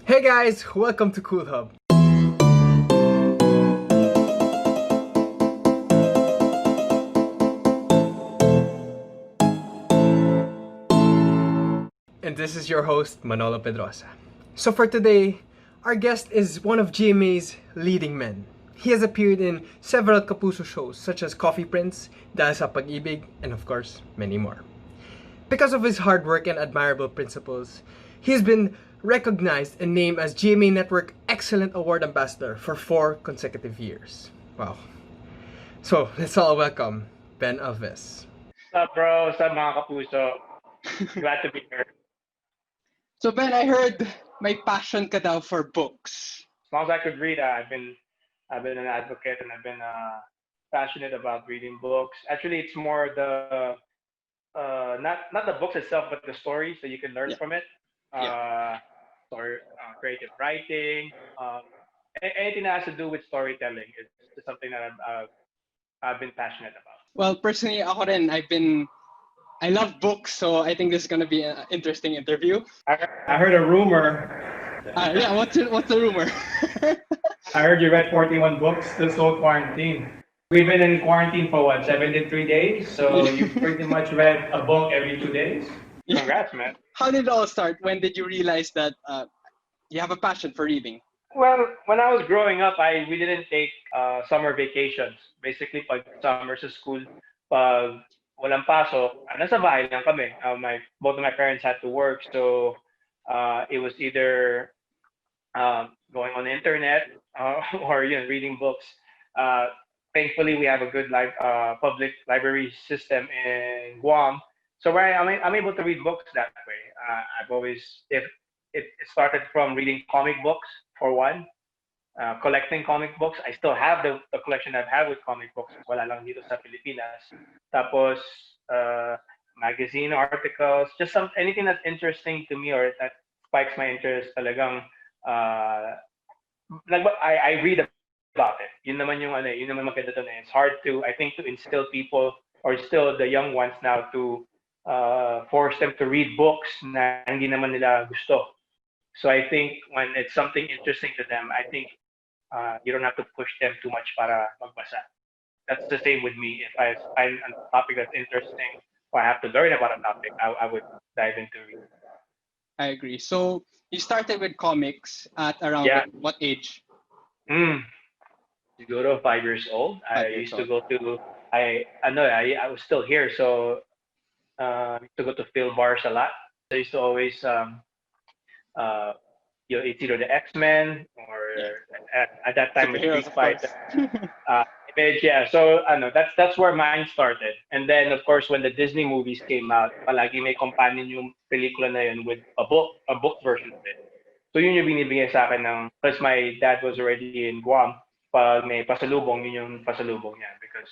Hey guys, welcome to Cool Hub. And this is your host, Manolo Pedrosa. So for today, our guest is one of GMA's leading men. He has appeared in several Kapuso shows such as Coffee Prince, Dahil sa Pag-ibig, and of course, many more. Because of his hard work and admirable principles, he has been recognized and named as GMA Network Excellent Award Ambassador for 4 consecutive years. Wow. So, let's all welcome Ben Alves. What's up, bro? What's up, mga kapuso? Glad to be here. So Ben, I heard may passion ka daw for books. As long as I could read, I've been an advocate and I've been passionate about reading books. Actually, it's more the not the books itself, but the stories that you can learn Yeah. from it. Yeah. Or creative writing, anything that has to do with storytelling is something that I've been passionate about. Well, personally, ako rin, I love books, so I think this is gonna be an interesting interview. I heard a rumor. Yeah, what's the rumor? I heard you read 41 books this whole quarantine. We've been in quarantine for what, 73 days? So you pretty much read a book every 2 days? Congrats, man. How did it all start? When did you realize that you have a passion for reading? Well, when I was growing up, we didn't take summer vacations. Basically, pag summer sa school, pag walang pasok, nasa bahay lang kami. Both of my parents had to work, so it was either going on the internet or reading books. Thankfully, we have a good public library system in Guam, so where I'm able to read books that way. I've always if it started from reading comic books for one, collecting comic books. I still have the collection I've had with comic books. Wala lang dito sa Pilipinas. Tapos magazine articles, just anything that's interesting to me or that spikes my interest. Talagang I read about it. Yun naman yun naman maganda doon. It's hard I think, to instill people or instill the young ones now to force them to read books na hindi naman nila gusto. So I think when it's something interesting to them, I think you don't have to push them too much para magbasa. That's the same with me. If I find a topic that's interesting or I have to learn about a topic, I would dive into reading. I agree. So you started with comics at around Yeah. what age? You go to 5 years old. I 5 years used to old. go to I know I was still here, so I used to go to film bars a lot. I used to always it's either the X-Men or at that time with Superheroes, Street of course. Fighter. Image, yeah. So I know that's where mine started. And then of course when the Disney movies came out, palagi may companion yung pelikula na yun with a book version of it. So yun yung binibigay sa akin because my dad was already in Guam. Pag may pasalubong, yun yung pasalubong niya because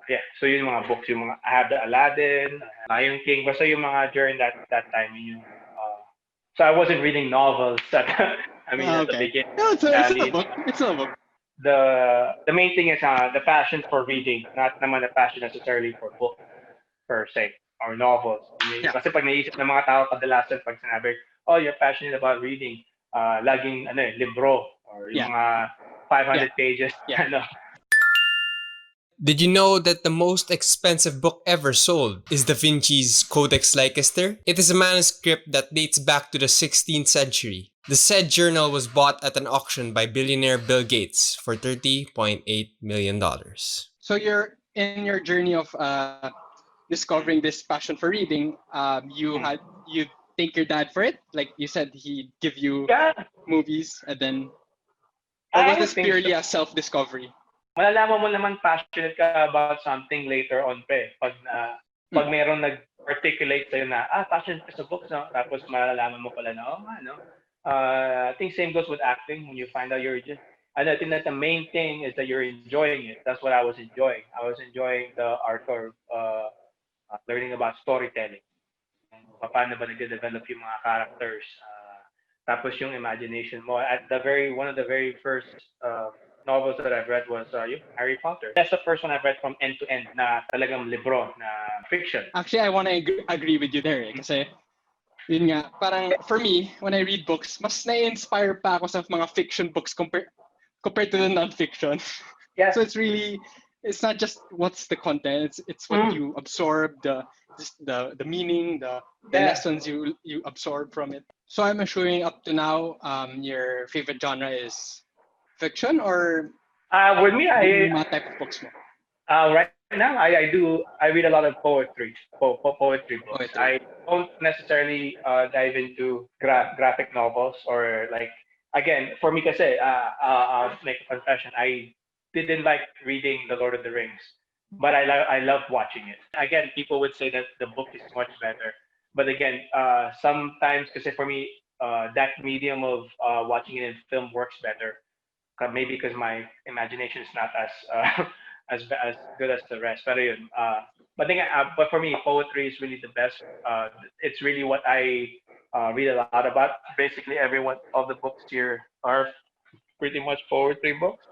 yeah. So yun yung mga books, I have the Aladdin, Lion King, basta yung mga during that time yun yung so I wasn't reading novels at at the Okay. beginning. No, it's I a mean, book. It's a book. the main thing is the passion for reading, not naman the passion necessarily for books per se or novels. Yeah. Kasi pag naisip ng mga tao kadalasan pag sinabi, oh, you're passionate about reading, laging libro or yung Yeah. mga 500 pages. Yeah. Did you know that the most expensive book ever sold is Da Vinci's Codex Leicester? It is a manuscript that dates back to the 16th century. The said journal was bought at an auction by billionaire Bill Gates for $30.8 million. So you're in your journey of discovering this passion for reading. You thank your dad for it. Like you said, he give you Yeah, movies, and then or I was would this think purely so. a self-discovery? Malalaman mo naman passionate ka about something later on pa eh. Pag meron nag-articulate sa'yo na, passionate ka sa books, no? Tapos malalaman mo pala na, I think same goes with acting when you find out I think that the main thing is that you're enjoying it. That's what I was enjoying. I was enjoying the art of learning about storytelling. Paano ba nag-develop yung mga characters. Tapos yung imagination mo. One of the very first novels that I've read was yung Harry Potter. That's the first one I've read from end to end na talagang libro, na fiction. Actually, I want to agree with you there. Kasi Yun nga, parang for me, when I read books, mas na-inspire pa ako sa mga fiction books compared to the non-fiction. Yeah. So it's not just what's the content, it's what you absorb, the meaning, the Yeah. lessons you absorb from it. So I'm assuming up to now, your favorite genre is fiction, or With me, yung mga type of books mo? right now I read a lot of poetry, poetry books. Poetry. I don't necessarily dive into graphic novels or like again for me kasi I'll make a confession. I didn't like reading The Lord of the Rings, but I love watching it. Again, people would say that the book is much better, but again, sometimes kasi for me that medium of watching it in film works better. Maybe because my imagination is not as as good as the rest. But for me, poetry is really the best. It's really what I read a lot about. Basically, everyone of the books here are pretty much poetry books.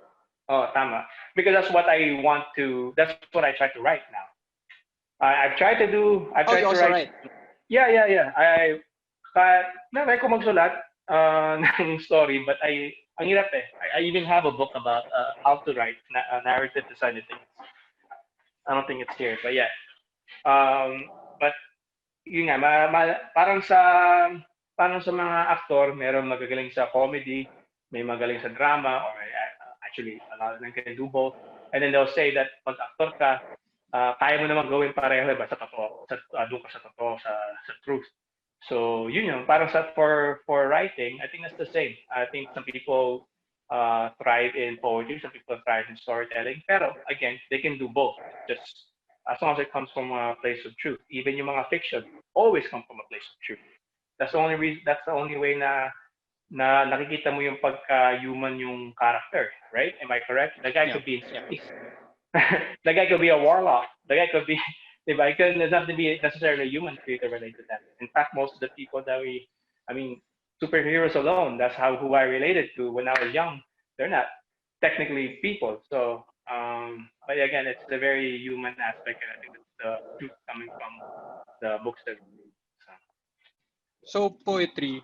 Oh, tama. Because that's what I want to. That's what I try to write now. I've tried to do. I've Oh, tried you to also write. write. Yeah. Na-try ko magsulat ng story, but ang hirap eh. I even have a book about how to write narrative design. I don't think it's here, but yeah. But yun nga, parang sa mga aktor, meron magagaling sa comedy, may magaling sa drama, or actually, a lot of them can do both. And then they'll say that pag actor ka, kaya mo naman gawin pareho, ba sa totoo, doon ka sa totoo, sa truth. So yun yung parang for writing, I think that's the same. I think some people thrive in poetry, some people thrive in storytelling. Pero again, they can do both. Just as long as it comes from a place of truth. Even yung mga fiction always come from a place of truth. That's the only reason. That's the only way na nakikita mo yung pagka-human yung character, right? Am I correct? The guy could be in space. The guy could be a warlock. The guy could be, diba? It doesn't have to be necessarily a human creator related to that. In fact, most of the people that superheroes alone, that's who I related to when I was young. They're not technically people. So, but again, it's the very human aspect, and I think it's the truth coming from the books that we read. So poetry,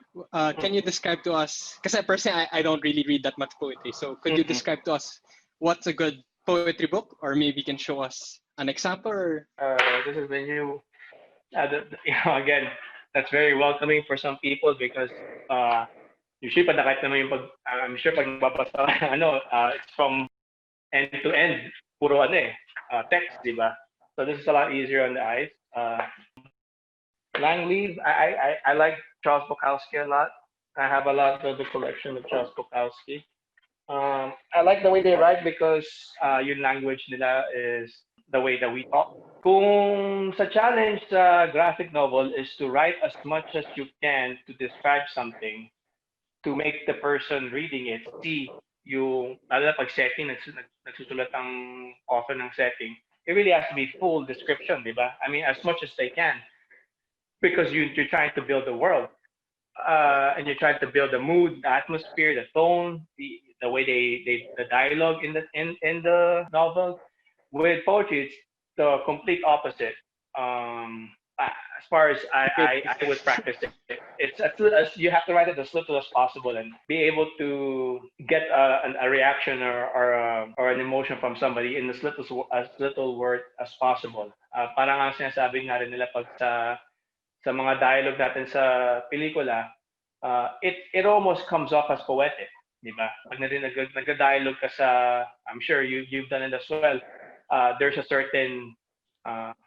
can you describe to us? Because personally, I don't really read that much poetry. So could you describe to us what's a good poetry book, or maybe you can show us an example? Or this is when again, that's very welcoming for some people because usually kahit naman yung I'm sure pag nagbabasa it's from end to end, puro text, di ba? So this is a lot easier on the eyes. Langleaf, I like Charles Bukowski a lot. I have a lot of the collection of Charles Bukowski. I like the way they write because yung language nila is the way that we talk. Kung sa challenge sa graphic novel is to write as much as you can to describe something, to make the person reading it see yung, lalo na pag setting, nagsusulat ang author ng setting, it really has to be full description, di ba? I mean, as much as they can. Because you're trying to build the world. And you're trying to build the mood, the atmosphere, the tone, the way the dialogue in the novel. With poetry, it's the complete opposite. As far as I would practice it, it's you have to write it as little as possible and be able to get a reaction or an emotion from somebody in as little word as possible. Parang ang sinasabi nga rin nila pag sa mga dialogue natin sa pelikula, it almost comes off as poetic, di ba? Pag nag-dialogue ka sa, I'm sure you've done it as well, there's a certain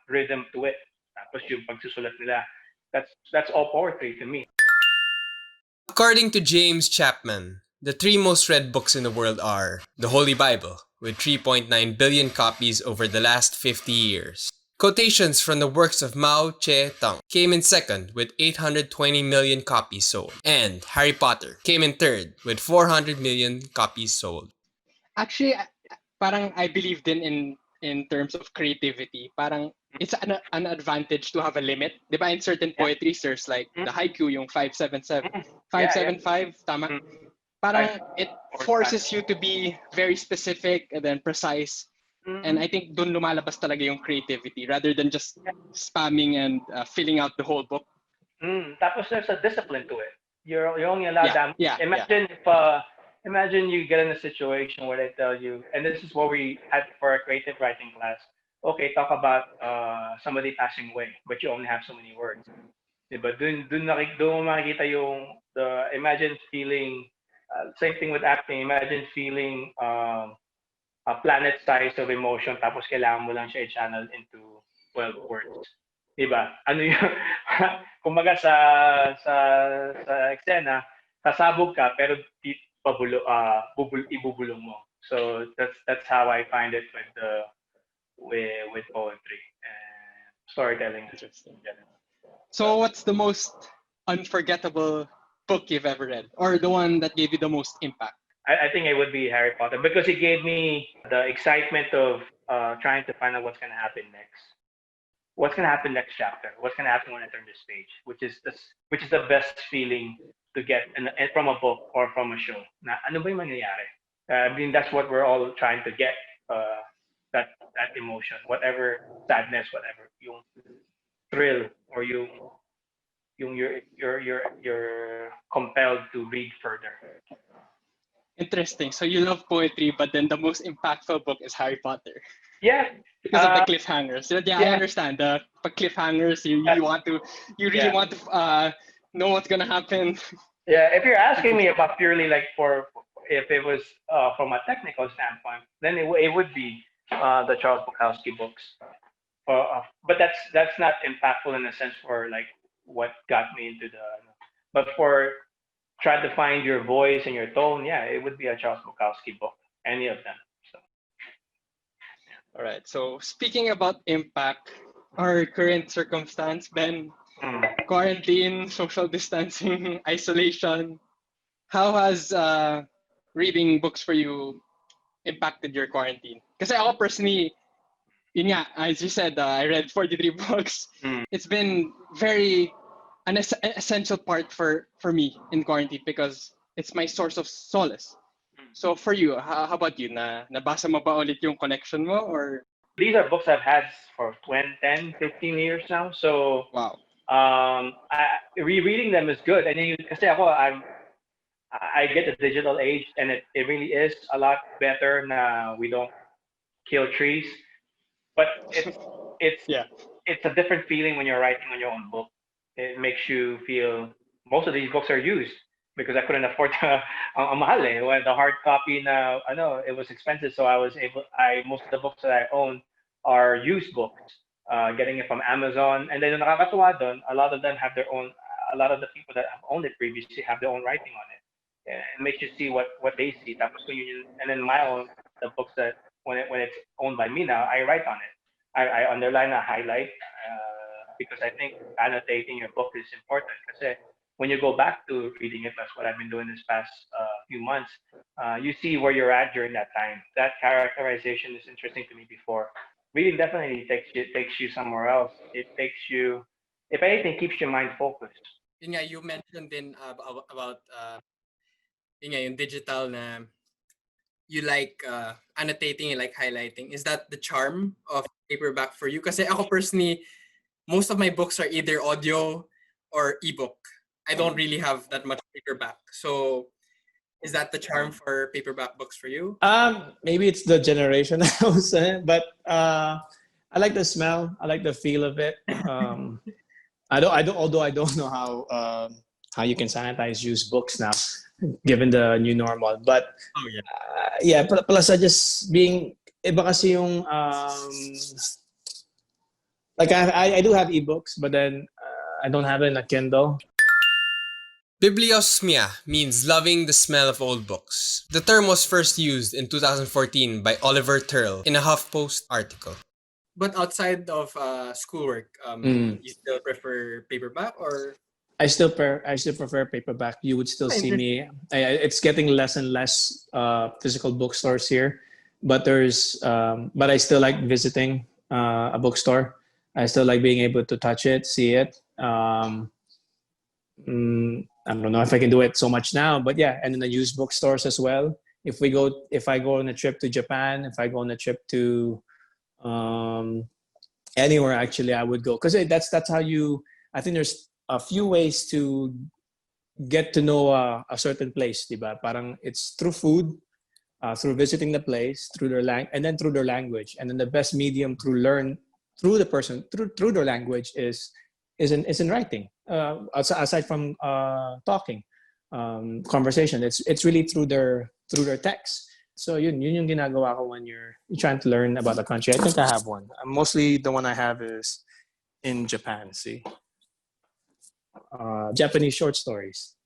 rhythm to it. Tapos yung pagsusulat nila, that's all poetry to me. According to James Chapman, the 3 most read books in the world are the Holy Bible, with 3.9 billion copies over the last 50 years. Quotations from the works of Mao Zedong came in second with 820 million copies sold. And Harry Potter came in third with 400 million copies sold. Actually, parang I believe din in terms of creativity. Parang it's an advantage to have a limit. Diba in certain poetries, there's like the haiku, yung 577, 575, tama? Parang it forces you to be very specific and then precise. And I think dun lumalabas talaga yung creativity rather than just spamming and filling out the whole book. Tapos there's a discipline to it. You're only allowed that. Yeah. Imagine you get in a situation where they tell you, and this is what we had for a creative writing class. Okay, talk about somebody passing away, but you only have so many words. Diba? Dun mo makikita yung imagine feeling same thing with acting. Imagine feeling a planet size of emotion tapos kailangan mo lang siya i-channel into 12 words. Diba? Ano yung kumbaga sa eksena, sasabog ka pero ibubulong mo. So that's how I find it with poetry and storytelling. Interesting. So what's the most unforgettable book you've ever read, or the one that gave you the most impact? I think it would be Harry Potter because it gave me the excitement of trying to find out what's going to happen next. What's going to happen next chapter? What's going to happen when I turn this page? Which is the best feeling to get from a book or from a show. Na ano ba yung mangyayari? I mean that's what we're all trying to get. That emotion, whatever sadness, whatever yung thrill, or you're compelled to read further. Interesting. So you love poetry, but then the most impactful book is Harry Potter. Yeah. Because of the cliffhangers. Yeah, I understand. The cliffhangers, you really want to know what's gonna happen. Yeah, if you're asking me about purely like if it was from a technical standpoint, then it would be the Charles Bukowski books. But that's not impactful in a sense for like what got me into but for try to find your voice and your tone, yeah, it would be a Charles Bukowski book, any of them. So. All right. So speaking about impact, our current circumstance, Ben, quarantine, social distancing, isolation, how has reading books for you impacted your quarantine? Kasi ako personally, yun nga, as you said, I read 43 books. It's been an essential part for me in quarantine because it's my source of solace. So for you, how about you? Nabasa mo ba ulit yung connection mo, or? These are books I've had for 10, 15 years now. So wow. Rereading them is good. And then kasi ako, I get the digital age, and it really is a lot better na we don't kill trees. But it's a different feeling when you're writing on your own book. It makes you feel most of these books are used because I couldn't afford ang mahal eh. When the hard copy na it was expensive, so most of the books that I own are used books. Getting it from Amazon, and then nakakatuwa doon, a lot of them have their own. A lot of the people that have owned it previously have their own writing on it. It makes you see what they see. And then my own, the books that when it's owned by me now, I write on it. I underline, I highlight, because I think annotating your book is important. Because when you go back to reading it, that's what I've been doing this past few months. You see where you're at during that time. That characterization is interesting to me before. Reading definitely takes you somewhere else. It takes you, if anything, keeps your mind focused. You mentioned din about yung digital na you like annotating, you like highlighting. Is that the charm of paperback for you? Kasi ako personally, most of my books are either audio or ebook. I don't really have that much paperback. So is that the charm for paperback books for you? Maybe it's the generation I was in, but I like the smell. I like the feel of it. Although I don't know how you can sanitize used books now, given the new normal. But plus I just being iba kasi yung like I do have ebooks, but then I don't have it in a Kindle. Bibliosmia means loving the smell of old books. The term was first used in 2014 by Oliver Turle in a HuffPost article. But outside of schoolwork, you still prefer paperback, or? I still prefer paperback. You would still see me. It's getting less and less physical bookstores here, but but I still like visiting a bookstore. I still like being able to touch it, see it. I don't know if I can do it so much now, but yeah, and in the used bookstores as well. If I go on a trip to Japan, if I go on a trip to anywhere, actually, I would go, because that's how I think there's a few ways to get to know a certain place, diba? Parang it's through food, through visiting the place, through their and then through their language. And then the best medium to learn through the person, through their language is in writing. Aside from talking, conversation, it's really through their text. So yun yung ginagawa ko when you're trying to learn about a country. I think I have one. Mostly the one I have is in Japan. See, Japanese short stories.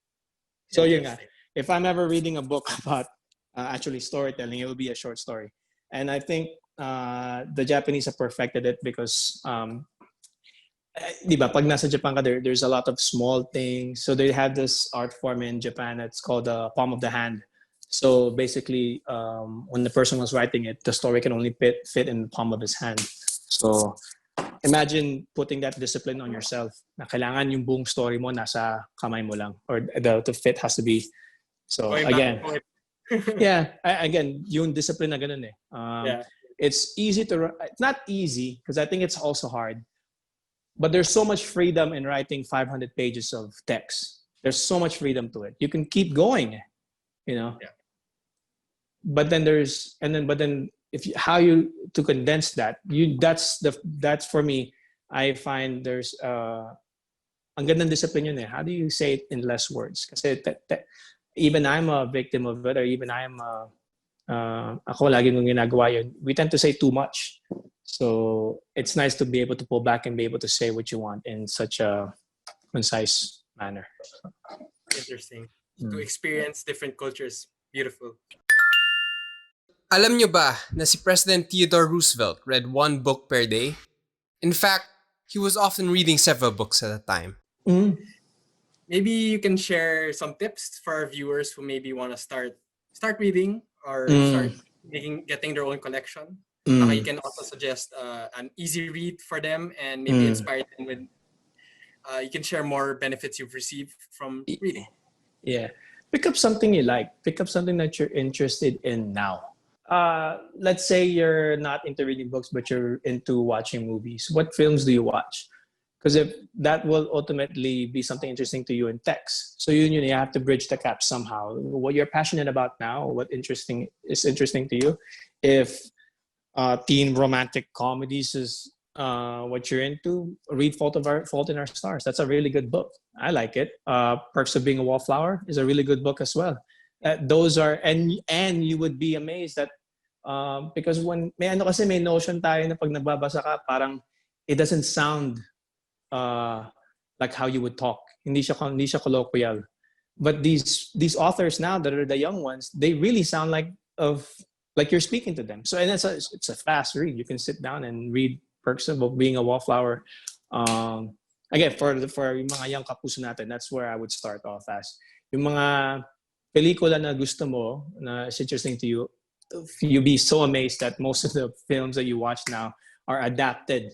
So yun nga. If I'm ever reading a book about actually storytelling, it will be a short story. And I think the Japanese have perfected it because, di ba, pag nasa Japan ka, there's a lot of small things. So they have this art form in Japan. It's called the palm of the hand. So basically, when the person was writing it, the story can only fit in the palm of his hand. So imagine putting that discipline on yourself. Na kailangan yung buong story mo nasa kamay mo lang, or the fit has to be. So again, yeah, again, yung discipline na ganun eh. It's easy to, it's not easy because I think it's also hard. But there's so much freedom in writing 500 pages of text. There's so much freedom to it. You can keep going, you know. Yeah. But then if you, how you to condense that, that's for me. I find there's ang gandang discipline yun eh. How do you say it in less words? Kasi even I'm a victim of it, or even I'm ako lagi nung ginagawa yun. We tend to say too much. So it's nice to be able to pull back and be able to say what you want in such a concise manner. Interesting. To experience different cultures. Beautiful. Alam nyo ba na si President Theodore Roosevelt read one book per day? In fact, he was often reading several books at a time. Maybe you can share some tips for our viewers who maybe want to start reading or start getting their own collection. You can also suggest an easy read for them and maybe inspire them with. You can share more benefits you've received from reading. Yeah, pick up something you like. Pick up something that you're interested in now. Let's say you're not into reading books, but you're into watching movies. What films do you watch? Because if that will ultimately be something interesting to you in text. So you have to bridge the gap somehow. What you're passionate about now, what is interesting to you. If teen romantic comedies is what you're into, read Fault in Our Stars. That's a really good book. I like it. Perks of Being a Wallflower is a really good book as well. Those are, and you would be amazed that because when may notion tayo na pag nagbabasa ka, parang it doesn't sound like how you would talk. Hindi siya colloquial. But these authors now that are the young ones, they really sound like you're speaking to them. So and it's a fast read. You can sit down and read Perks of Being a Wallflower. Again, for yung mga young kapuso natin, that's where I would start off as. Yung mga pelikula na gusto mo, na is interesting to you, you'll be so amazed that most of the films that you watch now are adapted.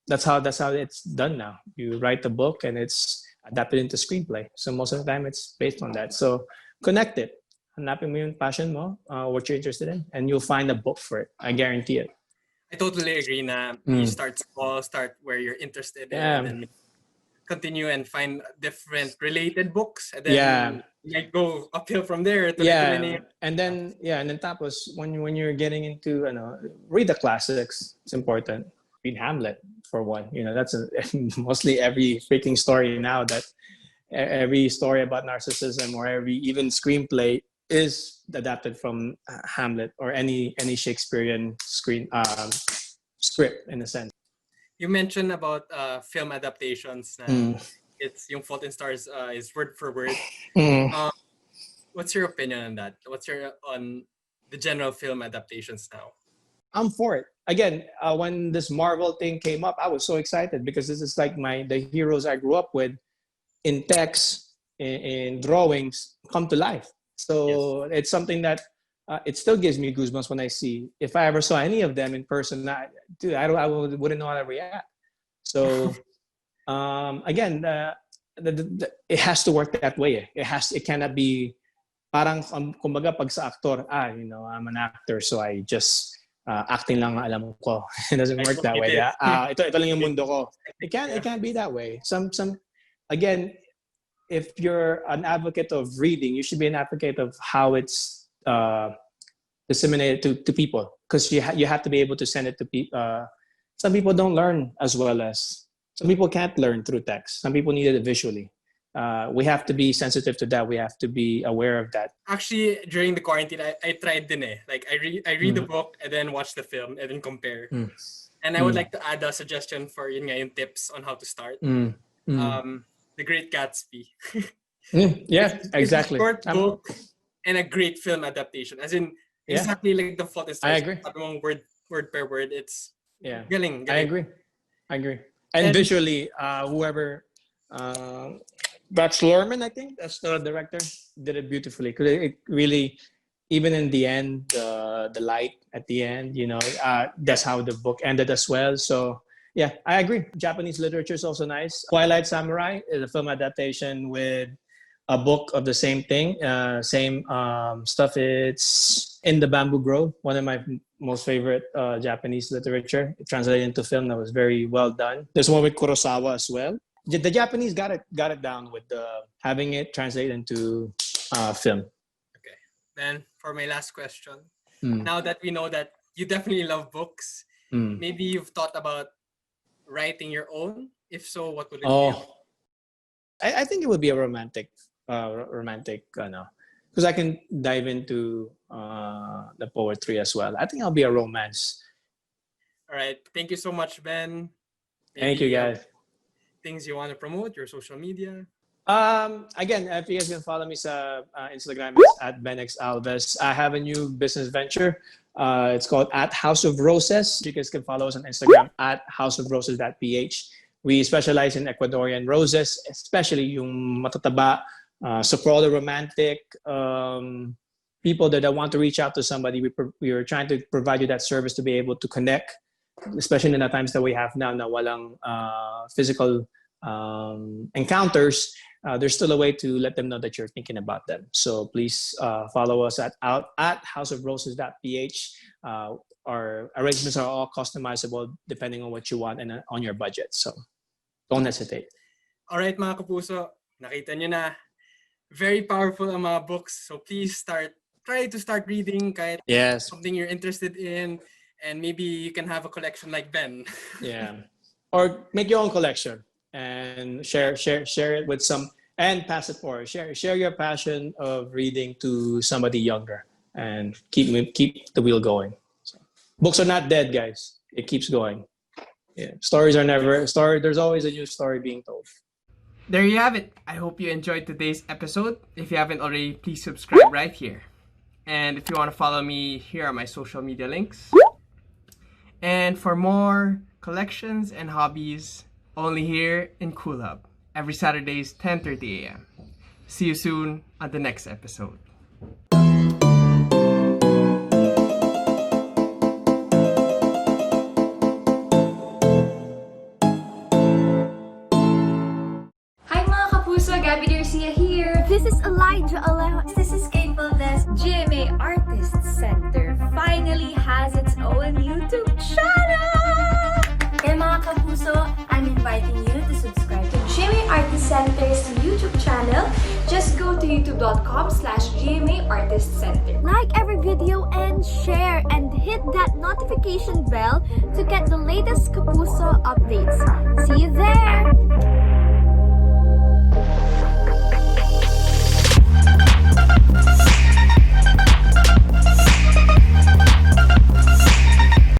That's how it's done now. You write the book and it's adapted into screenplay. So most of the time it's based on that. So connect it. Hanapin mo yung passion mo, what you're interested in, and you'll find a book for it. I guarantee it. I totally agree na you start small, start where you're interested in, and then continue and find different related books, and then like go uphill from there. And then tapos when you're getting into read the classics. It's important. Read Hamlet for one. That's mostly every freaking story now. That every story about narcissism or every even screenplay is adapted from Hamlet or any Shakespearean script in a sense. You mentioned about film adaptations. It's yung Fault in Stars is word for word. What's your opinion on that? What's your on the general film adaptations now? I'm for it. Again, when this Marvel thing came up, I was so excited because this is like the heroes I grew up with in text, in drawings, come to life. So it's something that it still gives me goosebumps when I see. If I ever saw any of them in person, I wouldn't know how to react. So again, it has to work that way. It cannot be parang kumbaga pag sa actor, I'm an actor, so I just acting lang ang alam ko. It doesn't work that way. Ito lang yung mundo ko. It can't be that way. Some again, if you're an advocate of reading, you should be an advocate of how it's disseminated to people, because you have to be able to send it to people. Some people don't learn as well as some people can't learn through text. Some people need it visually. We have to be sensitive to that. We have to be aware of that. Actually, during the quarantine, I tried din eh. Like I read the book and then watch the film and then compare. And I would like to add a suggestion for yun nga, yung tips on how to start. The Great Gatsby. Yeah, exactly. It's a short book and a great film adaptation. As in, exactly like the fault is I agree. Word per word. It's galing. I agree. And visually, whoever Brad Lorman, I think that's the director, did it beautifully. Because it really, even in the end, the light at the end, that's how the book ended as well. So yeah, I agree. Japanese literature is also nice. Twilight Samurai is a film adaptation with a book of the same thing, same stuff. It's In the Bamboo Grove, one of my most favorite Japanese literature. It translated into film that was very well done. There's one with Kurosawa as well. The Japanese got it down with having it translated into film. Okay. Then for my last question, now that we know that you definitely love books, maybe you've thought about writing your own. If so, what would it be? I think it would be a romantic, because I can dive into the poetry as well. I think I'll be a romance. All right. Thank you so much, Ben. Thank you, guys. Things you want to promote, your social media? Again, if you guys can follow me on Instagram, it's at BenXAlves. I have a new business venture. It's called at House of Roses. You guys can follow us on Instagram at houseofroses.ph. We specialize in Ecuadorian roses, especially yung matataba, soprano romantic, people that want to reach out to somebody. We are trying to provide you that service to be able to connect, especially in the times that we have now na walang physical encounters. There's still a way to let them know that you're thinking about them. So please follow us at houseofroses.ph. Our arrangements are all customizable depending on what you want and on your budget. So don't hesitate. All right, mga kapuso, nakita nyo na. Very powerful ang mga books. So please try to start reading kahit something you're interested in, and maybe you can have a collection like Ben. Yeah. Or make your own collection and share it with some, and pass it forward. Share your passion of reading to somebody younger and keep the wheel going. So, books are not dead, guys. It keeps going. Yeah. Stories are never there's always a new story being told. There you have it. I hope you enjoyed today's episode. If you haven't already, please subscribe right here. And if you want to follow me, here are my social media links. And for more collections and hobbies, only here in Cool Hub, every Saturdays, 10:30 a.m. See you soon on the next episode. This is Elijah Alejo. This is Kate Valdez. GMA Artist Center finally has its own YouTube channel! Kaya mga kapuso, I'm inviting you to subscribe to GMA Artist Center's YouTube channel. Just go to youtube.com/GMA Artist Center. Like every video and share and hit that notification bell to get the latest Kapuso updates. See you there!